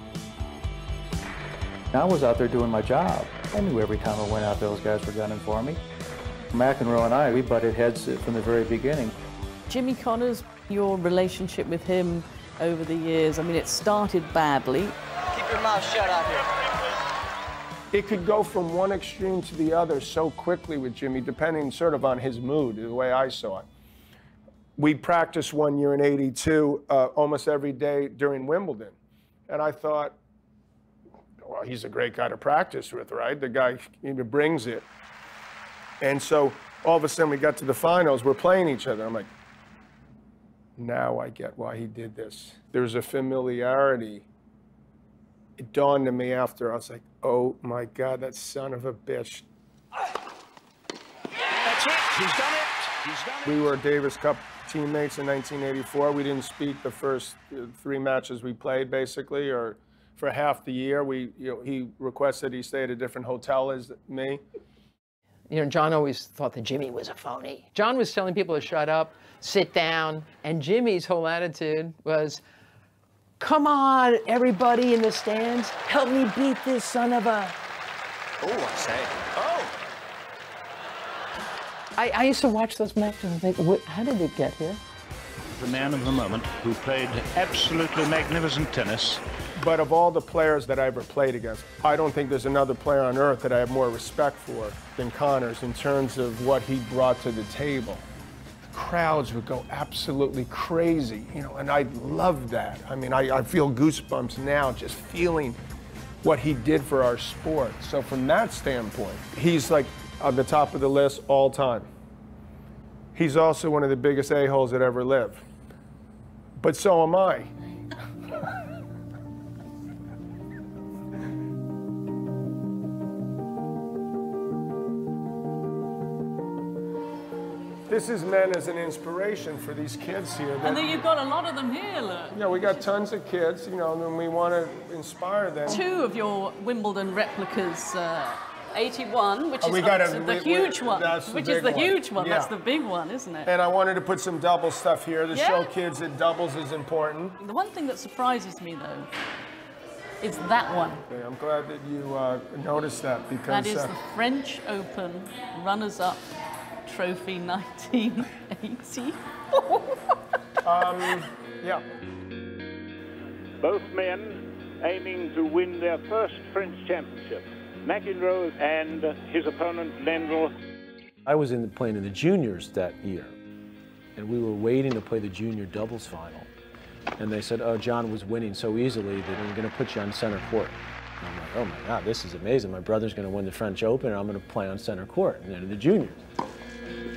I was out there doing my job. I knew every time I went out those guys were gunning for me. McEnroe and I, we butted heads from the very beginning. Jimmy Connors, your relationship with him over the years, I mean, it started badly. Keep your mouth shut out here. It could go from one extreme to the other so quickly with Jimmy, depending sort of on his mood, the way I saw it. We'd practice one year in '82 almost every day during Wimbledon. And I thought, well, he's a great guy to practice with, right? The guy even brings it. And so all of a sudden we got to the finals, we're playing each other. I'm like, now I get why he did this. There's a familiarity. It dawned on me after, I was like, oh my God, that son of a bitch. That's it, he's done it. He's done it. We were Davis Cup teammates in 1984. We didn't speak the first 3 matches we played, basically, or for half the year. He requested he stay at a different hotel as me. You know, John always thought that Jimmy was a phony. John was telling people to shut up, sit down, and Jimmy's whole attitude was, come on, everybody in the stands, help me beat this son of a... Oh, I say. Oh! I used to watch those matches and think, how did it get here? The man of the moment who played absolutely magnificent tennis. But of all the players that I ever played against, I don't think there's another player on earth that I have more respect for than Connors in terms of what he brought to the table. The crowds would go absolutely crazy, you know, and I loved that. I mean, I feel goosebumps now just feeling what he did for our sport. So from that standpoint, he's like on the top of the list all time. He's also one of the biggest a-holes that ever lived. But so am I. This is meant as an inspiration for these kids here. And then you've got a lot of them here, look. Yeah, we got tons of kids, you know, and we want to inspire them. 2 of your Wimbledon replicas, 81, which is the huge one. Which is the huge one. Yeah. That's the big one, isn't it? And I wanted to put some double stuff here to show kids that doubles is important. The one thing that surprises me, though, is that one. Okay, I'm glad that you noticed that, because... That is the French Open runners-up trophy 1980. Yeah. Both men aiming to win their first French championship. McEnroe and his opponent, Lendl. I was playing in the juniors that year, and we were waiting to play the junior doubles final. And they said, oh, John was winning so easily that they're going to put you on center court. And I'm like, oh my God, this is amazing. My brother's going to win the French Open, and I'm going to play on center court, and then the juniors.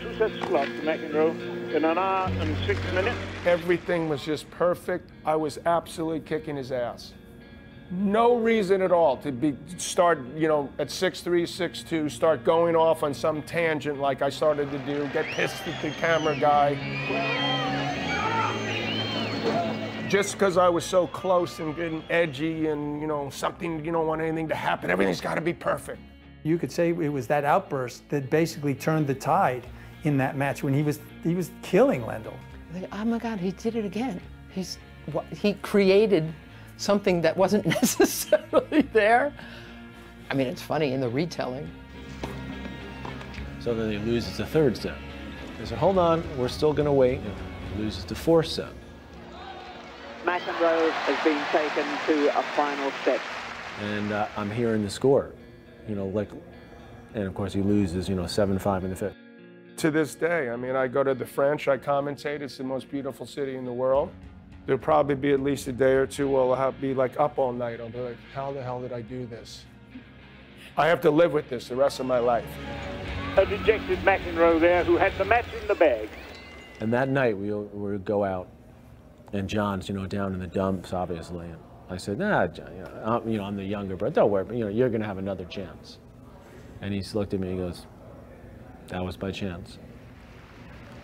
2 sets lost to McEnroe in 1 hour and 6 minutes. Everything was just perfect. I was absolutely kicking his ass. No reason at all to start, you know, at 6'3", 6'2", start going off on some tangent like I started to do, get pissed at the camera guy. Just because I was so close and getting edgy and, you know, something, you don't want anything to happen, everything's got to be perfect. You could say it was that outburst that basically turned the tide in that match when he was killing Lendl. Oh my God, he did it again. He created something that wasn't necessarily there. I mean, it's funny in the retelling. So then he loses the 3rd set. They said, hold on, we're still going to wait. And he loses the 4th set. McEnroe has been taken to a final set. And I'm hearing the score, you know, like, and of course he loses, you know, 7-5 in the 5th. To this day, I mean, I go to the French, I commentate, it's the most beautiful city in the world. There'll probably be at least a day or two where I'll be like up all night. I'll be like, how the hell did I do this? I have to live with this the rest of my life. A dejected McEnroe there who had the match in the bag. And that night we go out, and John's, you know, down in the dumps, obviously. And I said, nah, John, you know, I'm the younger brother. Don't worry, you know, you're going to have another chance. And he looked at me and he goes, that was by chance.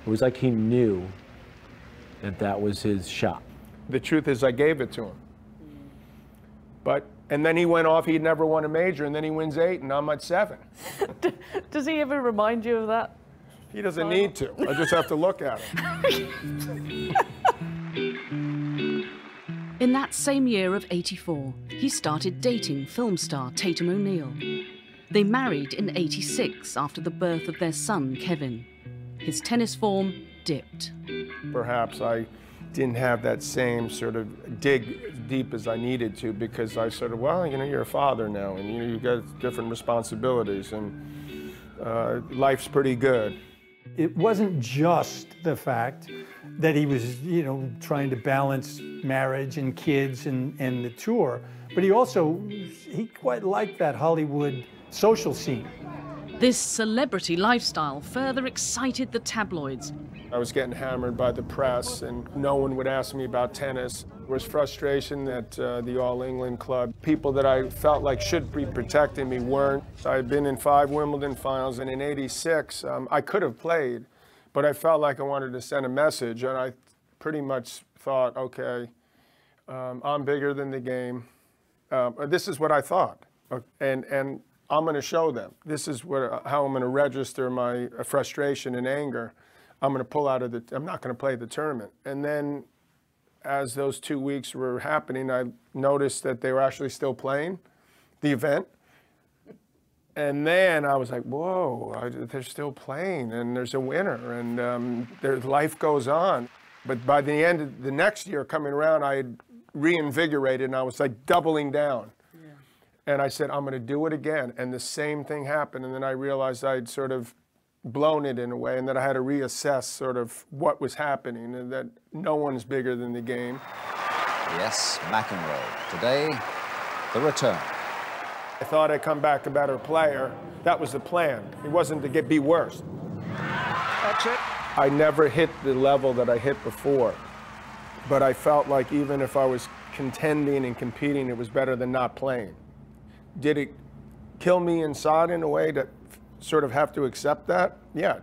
It was like he knew that that was his shot. The truth is I gave it to him. And then he went off, he'd never won a major, and then he wins 8, and I'm at 7. Does he ever remind you of that? He doesn't need to. I just have to look at him. In that same year of '84, he started dating film star Tatum O'Neal. They married in '86 after the birth of their son, Kevin. His tennis form dipped. Perhaps I didn't have that same sort of dig deep as I needed to, because I sort of, well, you know, you're a father now, and you've got different responsibilities, and life's pretty good. It wasn't just the fact that he was, you know, trying to balance marriage and kids and the tour, but he quite liked that Hollywood social scene. This celebrity lifestyle further excited the tabloids. I was getting hammered by the press, and no one would ask me about tennis. There was frustration at the All England Club. People that I felt like should be protecting me weren't. I had been in 5 Wimbledon finals, and in '86, I could have played, but I felt like I wanted to send a message, and I pretty much thought, okay, I'm bigger than the game. This is what I thought, and I'm going to show them. This is how I'm going to register my frustration and anger. I'm going to pull out of I'm not going to play the tournament. And then as those 2 weeks were happening, I noticed that they were actually still playing the event. And then I was like, whoa, they're still playing, and there's a winner, and their life goes on. But by the end of the next year coming around, I had reinvigorated, and I was like doubling down. And I said, I'm going to do it again. And the same thing happened. And then I realized I'd sort of blown it in a way, and that I had to reassess sort of what was happening, and that no one's bigger than the game. Yes, McEnroe. Today, the return. I thought I'd come back a better player. That was the plan. It wasn't to be worse. That's it. I never hit the level that I hit before. But I felt like even if I was contending and competing, it was better than not playing. Did it kill me inside in a way to sort of have to accept that? Yeah.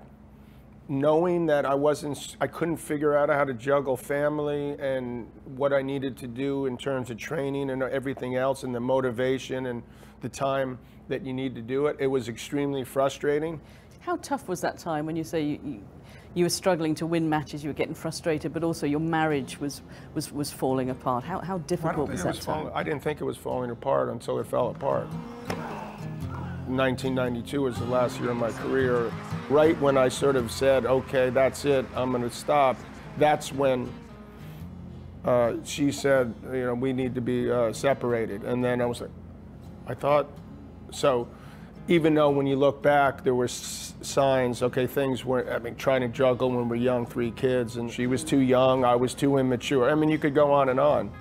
Knowing that I couldn't figure out how to juggle family and what I needed to do in terms of training and everything else, and the motivation and the time that you need to do it, it was extremely frustrating. How tough was that time when you say you were struggling to win matches, you were getting frustrated, but also your marriage was falling apart? How difficult was that time? I didn't think it was falling apart until it fell apart. 1992 was the last year of my career. Right when I sort of said, okay, that's it, I'm going to stop, that's when she said, you know, we need to be separated. And then I was like, I thought, so even though when you look back, there were signs, okay, things weren't, I mean, trying to juggle when we were young, 3 kids, and she was too young, I was too immature. I mean, you could go on and on.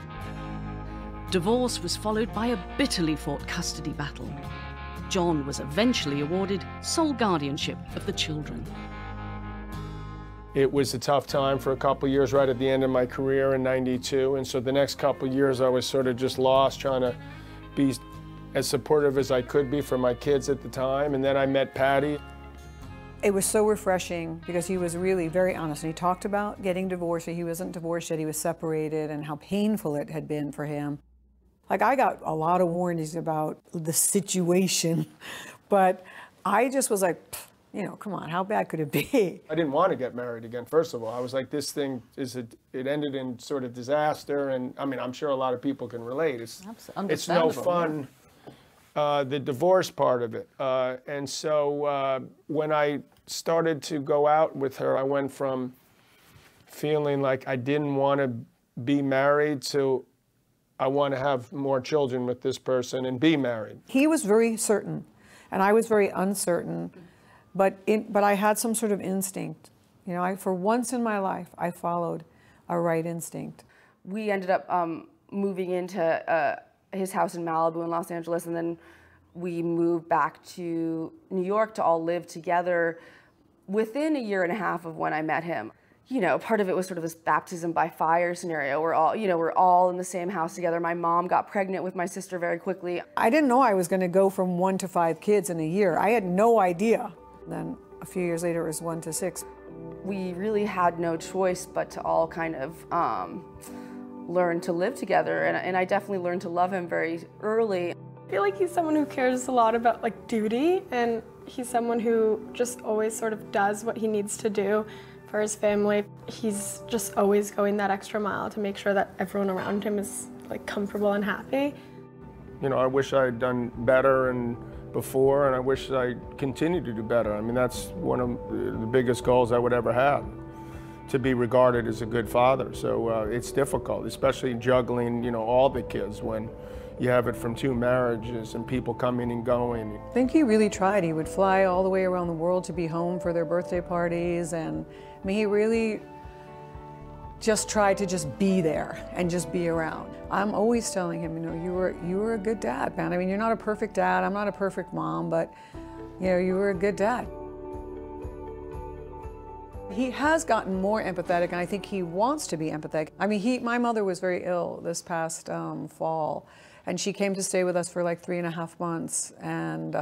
Divorce was followed by a bitterly fought custody battle. John was eventually awarded sole guardianship of the children. It was a tough time for a couple of years right at the end of my career in '92, and so the next couple of years I was sort of just lost, trying to be as supportive as I could be for my kids at the time. And then I met Patty. It was so refreshing because he was really very honest, and he talked about getting divorced. He wasn't divorced yet, he was separated, and how painful it had been for him. Like, I got a lot of warnings about the situation, but I just was like, you know, come on, how bad could it be? I didn't want to get married again, first of all. I was like, this thing it ended in sort of disaster, and I mean, I'm sure a lot of people can relate. It's no fun, the divorce part of it. And so when I started to go out with her, I went from feeling like I didn't want to be married to I want to have more children with this person and be married. He was very certain, and I was very uncertain, but I had some sort of instinct. You know, for once in my life, I followed a right instinct. We ended up moving into his house in Malibu in Los Angeles, and then we moved back to New York to all live together within a year and a half of when I met him. You know, part of it was sort of this baptism by fire scenario. We're all in the same house together. My mom got pregnant with my sister very quickly. I didn't know I was going to go from 1 to 5 kids in a year. I had no idea. Then a few years later, it was 1 to 6. we really had no choice but to all kind of learn to live together, and I definitely learned to love him very early. I feel like he's someone who cares a lot about like duty, and he's someone who just always sort of does what he needs to do for his family. He's just always going that extra mile to make sure that everyone around him is like comfortable and happy. You know, I wish I had done better and before, and I wish I continued to do better. I mean, that's one of the biggest goals I would ever have, to be regarded as a good father. So it's difficult, especially juggling, you know, all the kids when you have it from 2 marriages and people coming and going. I think he really tried. He would fly all the way around the world to be home for their birthday parties, and I mean, he really just tried to just be there and just be around. I'm always telling him, you know, you were a good dad, man. I mean, you're not a perfect dad. I'm not a perfect mom, but you know, you were a good dad. He has gotten more empathetic, and I think he wants to be empathetic. I mean, my mother was very ill this past fall, and she came to stay with us for like 3.5 months, and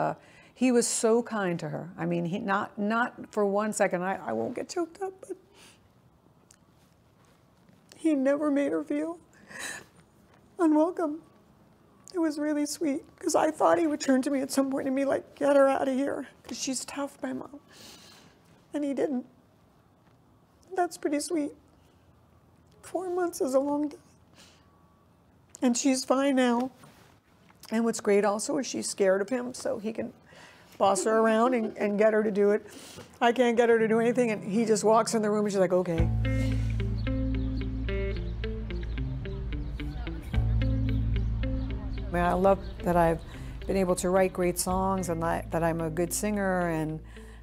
he was so kind to her. I mean, he not for 1 second, I won't get choked up, but he never made her feel unwelcome. It was really sweet, because I thought he would turn to me at some point and be like, get her out of here, because she's tough, my mom. And he didn't. That's pretty sweet. 4 months is a long time. And she's fine now. And what's great also is she's scared of him, so he can boss her around and get her to do it. I can't get her to do anything, and he just walks in the room and she's like, okay. I mean, I love that I've been able to write great songs and that I'm a good singer,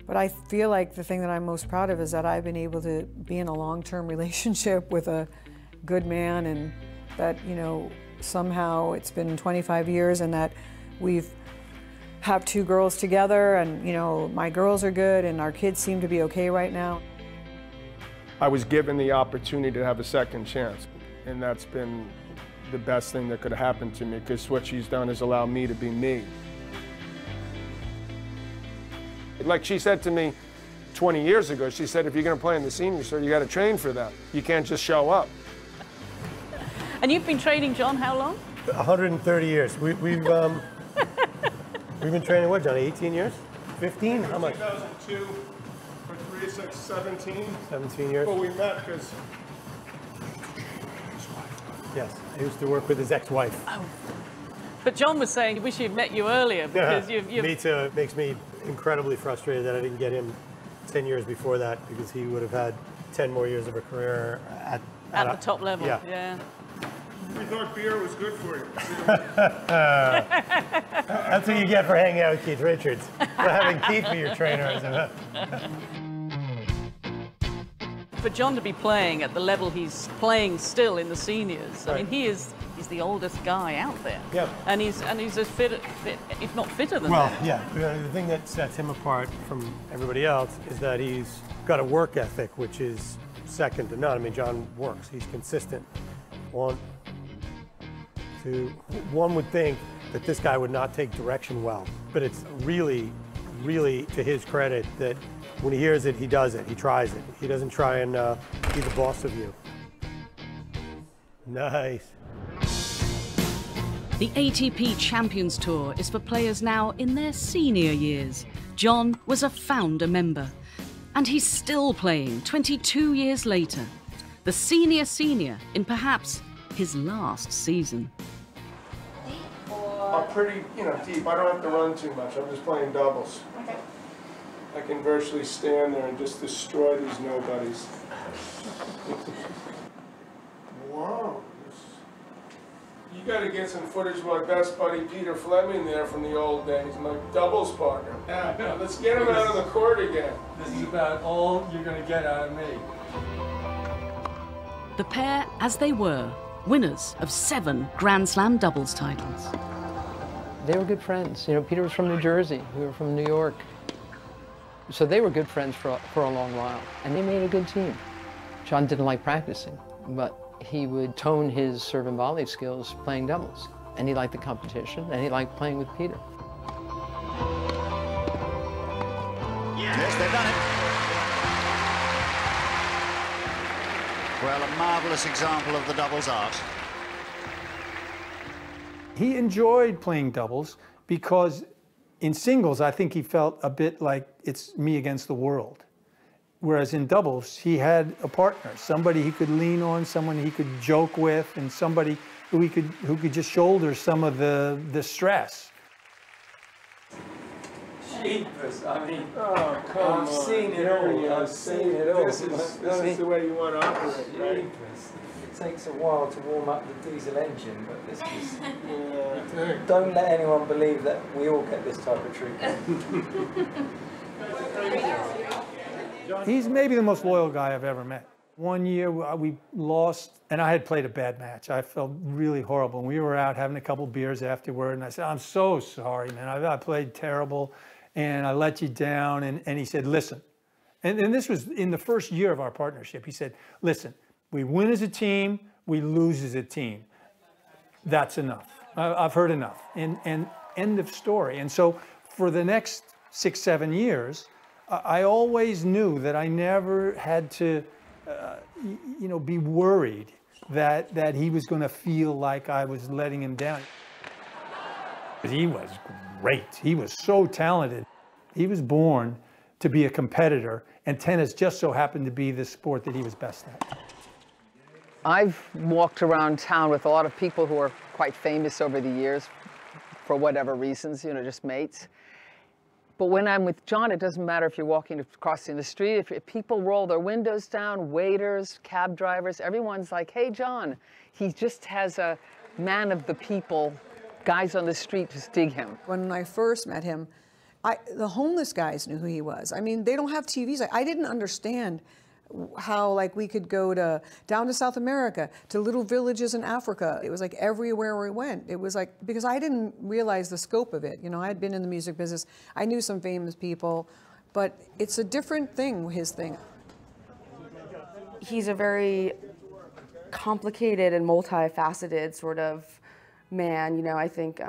but I feel like the thing that I'm most proud of is that I've been able to be in a long-term relationship with a good man, and that, you know, somehow it's been 25 years and that we've have 2 girls together, and, you know, my girls are good and our kids seem to be okay right now. I was given the opportunity to have a second chance, and that's been the best thing that could have happened to me, because what she's done is allow me to be me. Like she said to me 20 years ago, she said, if you're going to play in the senior tour, you got to train for that. You can't just show up. And you've been training, John, how long? 130 years. We've been training, what, John, 18 years? 15? How much? 2002 for 3, 6, 17. 17 years. Well, we met because... Yes, I used to work with his ex-wife. Oh. But John was saying he wish he'd met you earlier, because you've... Me too. It makes me incredibly frustrated that I didn't get him 10 years before that, because he would have had 10 more years of a career at the top level. Yeah. We thought beer was good for you. That's what you get for hanging out with Keith Richards, for having Keith be your trainer. For John to be playing at the level he's playing still in the seniors, Right. I mean, he's the oldest guy out there. Yeah. And he's as fit, if not fitter than Well, that. yeah. The thing that sets him apart from everybody else is that he's got a work ethic, which is second to none. I mean, John works. He's consistent. One would think that this guy would not take direction well, but it's really, really to his credit that when he hears it, he does it. He tries it. He doesn't try and be the boss of you. Nice. The ATP Champions Tour is for players now in their senior years. John was a founder member, and he's still playing 22 years later. The senior in perhaps his last season. I'm pretty, deep. I don't have to run too much. I'm just playing doubles. Okay. I can virtually stand there and just destroy these nobodies. Wow. You got to get some footage of my best buddy Peter Fleming there from the old days, my doubles partner. Yeah, let's get him out on the court again. This is about all you're going to get out of me. The pair, as they were, winners of 7 Grand Slam doubles titles. They were good friends. You know, Peter was from New Jersey. We were from New York. So they were good friends for a long while, and they made a good team. John didn't like practicing, but he would tone his serve and volley skills playing doubles. And he liked the competition, and he liked playing with Peter. Yes, they've done it. well, a marvellous example of the doubles art. He enjoyed playing doubles because in singles, I think he felt a bit like it's me against the world. Whereas in doubles, he had a partner, somebody he could lean on, someone he could joke with, and somebody who could just shoulder some of the stress. Jeepers, I mean, oh, come on. I've seen it all. I've seen it all. This is the way you want to operate, right? Jeepers. It takes a while to warm up the diesel engine, but this is... Yeah. Don't let anyone believe that we all get this type of treatment. He's maybe the most loyal guy I've ever met. One year we lost, and I had played a bad match. I felt really horrible. And we were out having a couple beers afterward, and I said, I'm so sorry, man. I played terrible, and I let you down. And he said, listen. And this was in the first year of our partnership. He said, listen, we win as a team, we lose as a team. That's enough. I've heard enough. And end of story. And so for the next 6, 7 years, I always knew that I never had to, be worried that he was going to feel like I was letting him down. He was great. He was so talented. He was born to be a competitor, and tennis just so happened to be the sport that he was best at. I've walked around town with a lot of people who are quite famous over the years for whatever reasons, just mates. But when I'm with John, it doesn't matter if you're crossing the street, if people roll their windows down, waiters, cab drivers, everyone's like, hey, John. He just has a man of the people, guys on the street just dig him. When I first met him, the homeless guys knew who he was. I mean, they don't have TVs. I didn't understand how we could go down to South America, to little villages in Africa. It was like everywhere we went. It was like, because I didn't realize the scope of it. I had been in the music business. I knew some famous people, but it's a different thing, his thing. He's a very complicated and multifaceted sort of man. I think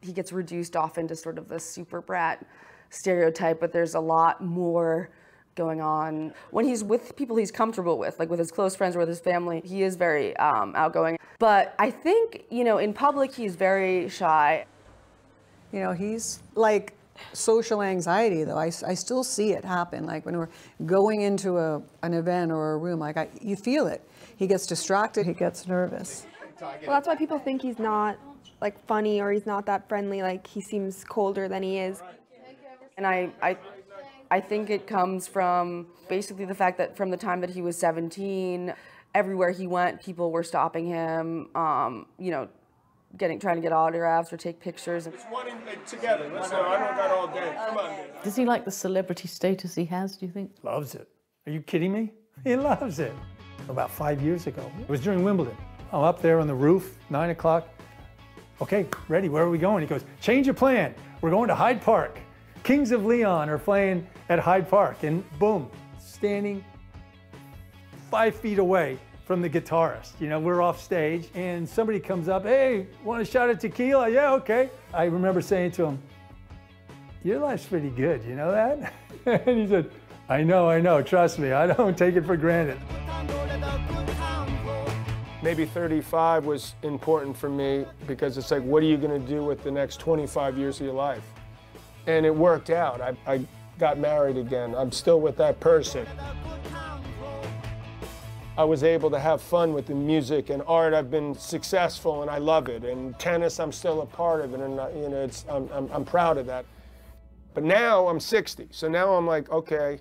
he gets reduced often to sort of the super brat stereotype, but there's a lot more going on. When he's with people he's comfortable with, like with his close friends or with his family, he is very outgoing. But I think, in public, he's very shy. He's like social anxiety, though. I still see it happen. Like when we're going into an event or a room, you feel it. He gets distracted, he gets nervous. Well, that's why people think he's not funny or he's not that friendly. He seems colder than he is. And I think it comes from basically the fact that from the time that he was 17, everywhere he went, people were stopping him, trying to get autographs or take pictures. It's one together. Listen, I don't got all day. Come on. Does he like the celebrity status he has, do you think? Loves it. Are you kidding me? He loves it. About 5 years ago, it was during Wimbledon. I'm up there on the roof, 9 o'clock. Okay, ready, where are we going? He goes, change your plan. We're going to Hyde Park. Kings of Leon are playing at Hyde Park, and boom, standing 5 feet away from the guitarist. We're off stage, and somebody comes up, hey, want a shot of tequila? Yeah, okay. I remember saying to him, your life's pretty good, you know that? And he said, I know, trust me, I don't take it for granted. Maybe 35 was important for me because it's like, what are you going to do with the next 25 years of your life? And it worked out. I got married again. I'm still with that person. I was able to have fun with the music and art. I've been successful and I love it. And tennis, I'm still a part of it, and I'm proud of that. But now I'm 60, so now I'm like, okay,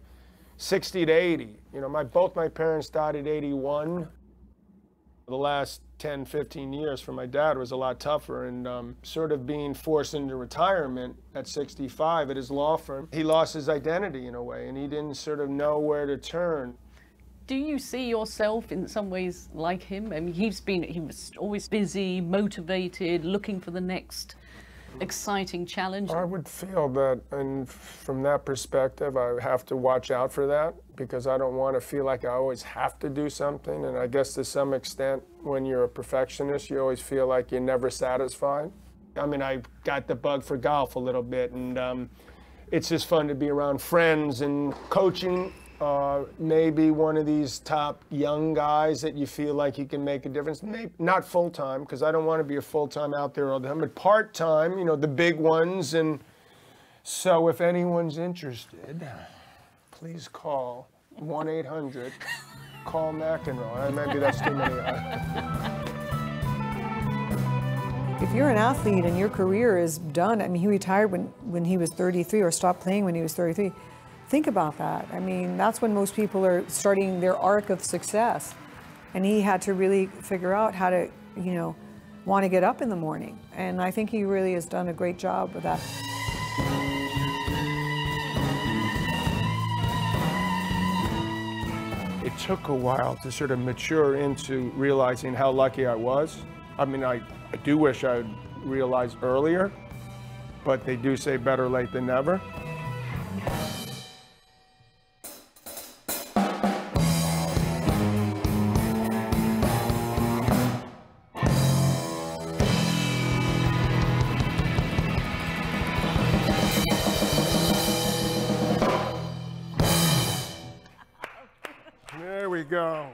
60 to 80. Both my parents died at 81. The last 10, 15 years for my dad was a lot tougher, and sort of being forced into retirement at 65 at his law firm, he lost his identity in a way, and he didn't sort of know where to turn. Do you see yourself in some ways like him? I mean, he was always busy, motivated, looking for the next exciting challenge. I would feel that, and from that perspective, I have to watch out for that, because I don't want to feel like I always have to do something. And I guess to some extent, when you're a perfectionist, you always feel like you're never satisfied. I mean, I got the bug for golf a little bit, and it's just fun to be around friends and coaching. maybe one of these top young guys that you feel like you can make a difference. Maybe not full-time, because I don't want to be a full-time out there all the time, but part-time, you know, the big ones. And so if anyone's interested, please call 1-800, call McEnroe. Maybe that's too many. If you're an athlete and your career is done, I mean, he retired when he was 33 or stopped playing when he was 33. Think about that. I mean, that's when most people are starting their arc of success. And he had to really figure out how to, you know, want to get up in the morning. And I think he really has done a great job with that. It took a while to sort of mature into realizing how lucky I was. I mean, I do wish I'd realized earlier, but they do say better late than never. There we go.